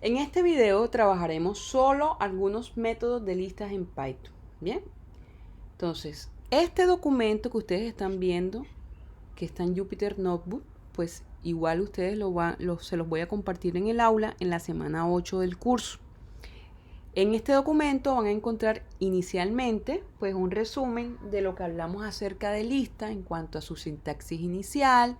En este video trabajaremos solo algunos métodos de listas en Python. Bien, entonces este documento que ustedes están viendo, que está en Jupyter Notebook, pues igual ustedes se los voy a compartir en el aula en la semana 8 del curso. En este documento van a encontrar inicialmente pues un resumen de lo que hablamos acerca de lista en cuanto a su sintaxis inicial,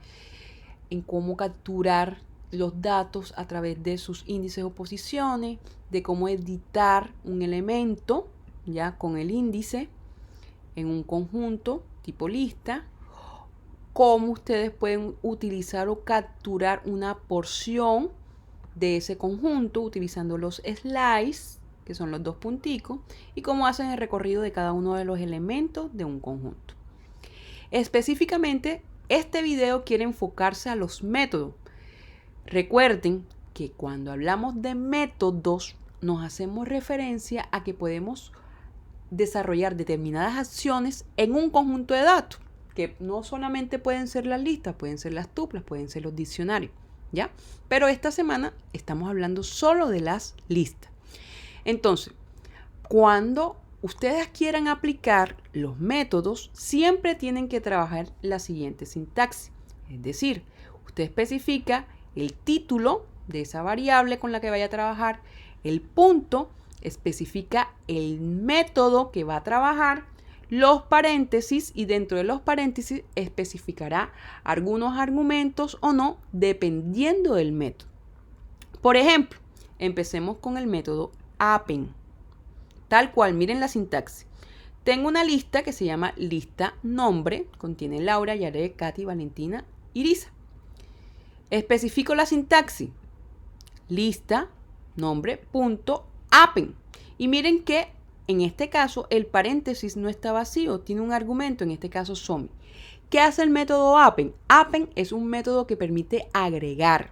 en cómo capturar los datos a través de sus índices o posiciones, de cómo editar un elemento ya con el índice en un conjunto tipo lista, cómo ustedes pueden utilizar o capturar una porción de ese conjunto utilizando los slices, que son los dos punticos, y cómo hacen el recorrido de cada uno de los elementos de un conjunto. Específicamente, este video quiere enfocarse a los métodos. Recuerden que cuando hablamos de métodos, nos hacemos referencia a que podemos desarrollar determinadas acciones en un conjunto de datos, que no solamente pueden ser las listas, pueden ser las tuplas, pueden ser los diccionarios, ¿ya? Pero esta semana estamos hablando solo de las listas. Entonces, cuando ustedes quieran aplicar los métodos, siempre tienen que trabajar la siguiente sintaxis. Es decir, usted especifica el título de esa variable con la que vaya a trabajar, el punto, especifica el método que va a trabajar, los paréntesis, y dentro de los paréntesis especificará algunos argumentos o no, dependiendo del método. Por ejemplo, empecemos con el método append. Tal cual, miren la sintaxis. Tengo una lista que se llama lista nombre, contiene Laura, Yaret, Katy, Valentina, Irisa. Especifico la sintaxis. Lista nombre punto append. Y miren que en este caso el paréntesis no está vacío, tiene un argumento, en este caso SOMI. ¿Qué hace el método append? Append es un método que permite agregar,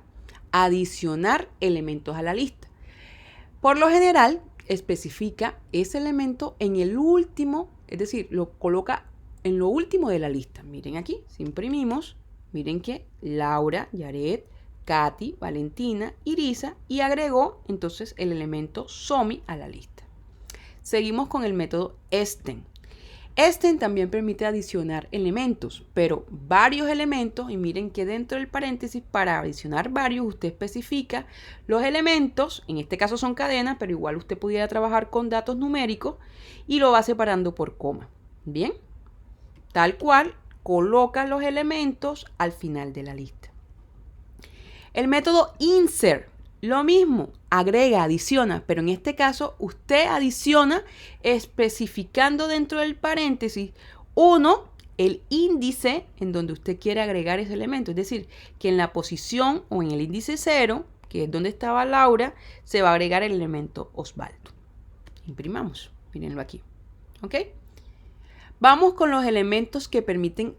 adicionar elementos a la lista. Por lo general, especifica ese elemento en el último, es decir, lo coloca en lo último de la lista. Miren aquí, si imprimimos, miren que Laura, Yaret, Katy, Valentina, Irisa, y agregó entonces el elemento SOMI a la lista. Seguimos con el método extend. Extend también permite adicionar elementos, pero varios elementos, y miren que dentro del paréntesis, para adicionar varios, usted especifica los elementos, en este caso son cadenas, pero igual usted pudiera trabajar con datos numéricos, y lo va separando por coma. Bien, tal cual, coloca los elementos al final de la lista. El método insert, lo mismo, agrega, adiciona, pero en este caso usted adiciona especificando dentro del paréntesis el índice en donde usted quiere agregar ese elemento. Es decir, que en la posición o en el índice 0, que es donde estaba Laura, se va a agregar el elemento Osvaldo. Imprimamos, mírenlo aquí. ¿Ok? Vamos con los elementos que permiten,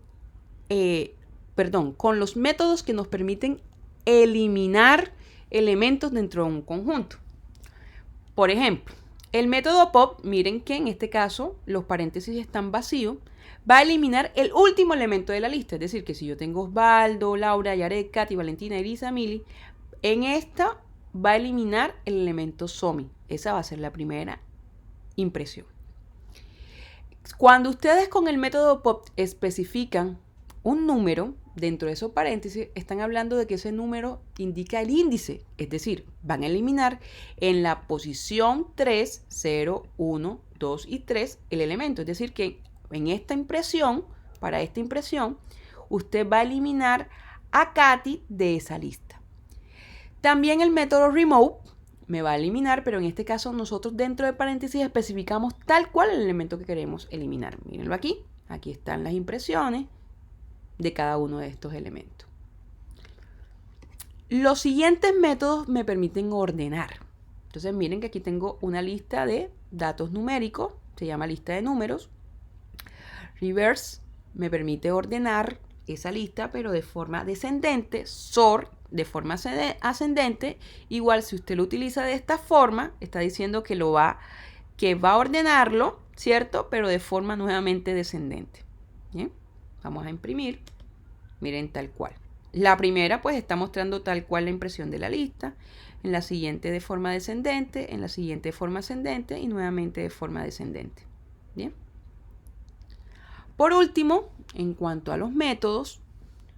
con los métodos que nos permiten eliminar elementos dentro de un conjunto. Por ejemplo, el método pop, miren que en este caso los paréntesis están vacíos, va a eliminar el último elemento de la lista. Es decir, que si yo tengo Osvaldo, Laura, Yaret, Katy, Valentina, Irisa, Mili, en esta va a eliminar el elemento SOMI. Esa va a ser la primera impresión. Cuando ustedes con el método pop especifican un número, dentro de esos paréntesis están hablando de que ese número indica el índice, es decir, van a eliminar en la posición 3, 0, 1, 2 y 3 el elemento, es decir, que en esta impresión, para esta impresión, usted va a eliminar a Katy de esa lista. También el método remove me va a eliminar, pero en este caso nosotros dentro de paréntesis especificamos tal cual el elemento que queremos eliminar. Mírenlo aquí, aquí están las impresiones de cada uno de estos elementos. Los siguientes métodos me permiten ordenar. Entonces miren que aquí tengo una lista de datos numéricos, se llama lista de números. Reverse me permite ordenar esa lista, pero de forma descendente. Sort de forma ascendente. Igual si usted lo utiliza de esta forma, está diciendo que va a ordenarlo, ¿cierto? Pero de forma nuevamente descendente. ¿Bien? Vamos a imprimir. Miren tal cual. La primera pues está mostrando tal cual la impresión de la lista, en la siguiente de forma descendente, en la siguiente de forma ascendente y nuevamente de forma descendente. Bien. Por último, en cuanto a los métodos,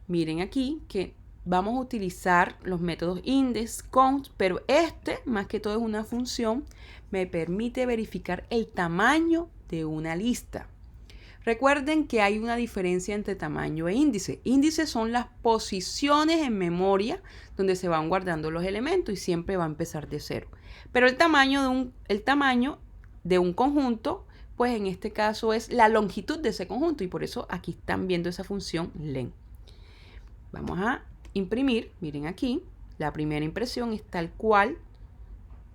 miren aquí que vamos a utilizar los métodos index, count, pero más que todo es una función, me permite verificar el tamaño de una lista. Recuerden que hay una diferencia entre tamaño e índice. Índices son las posiciones en memoria donde se van guardando los elementos y siempre va a empezar de cero. Pero el tamaño de un conjunto, pues en este caso es la longitud de ese conjunto y por eso aquí están viendo esa función len. Vamos a imprimir, miren aquí, la primera impresión es tal cual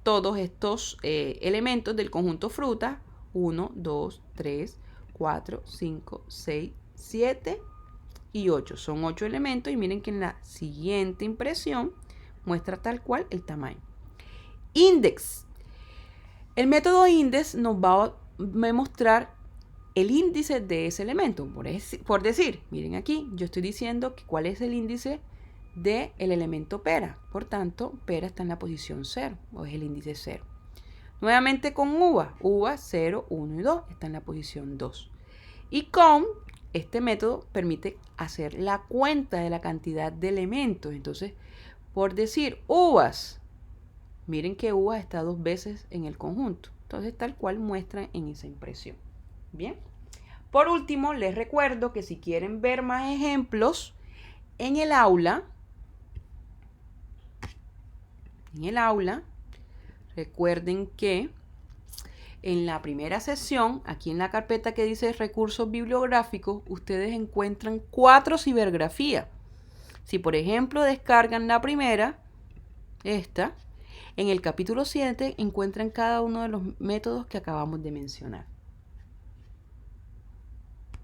todos estos elementos del conjunto fruta, 1, 2, 3, 4, 5, 6, 7 y 8. Son 8 elementos y miren que en la siguiente impresión muestra tal cual el tamaño. Index. El método index nos va a mostrar el índice de ese elemento. Por decir, miren aquí, yo estoy diciendo que cuál es el índice del elemento pera. Por tanto, pera está en la posición 0 o es el índice 0. Nuevamente con uva, 0, 1 y 2 está en la posición 2. Y con este método permite hacer la cuenta de la cantidad de elementos. Entonces, por decir uvas, miren que uvas está 2 veces en el conjunto. Entonces, tal cual muestra en esa impresión. Bien. Por último, les recuerdo que si quieren ver más ejemplos en el aula, recuerden que en la primera sesión, aquí en la carpeta que dice recursos bibliográficos, ustedes encuentran 4 cibergrafías. Si por ejemplo descargan la primera, esta, en el capítulo 7 encuentran cada uno de los métodos que acabamos de mencionar.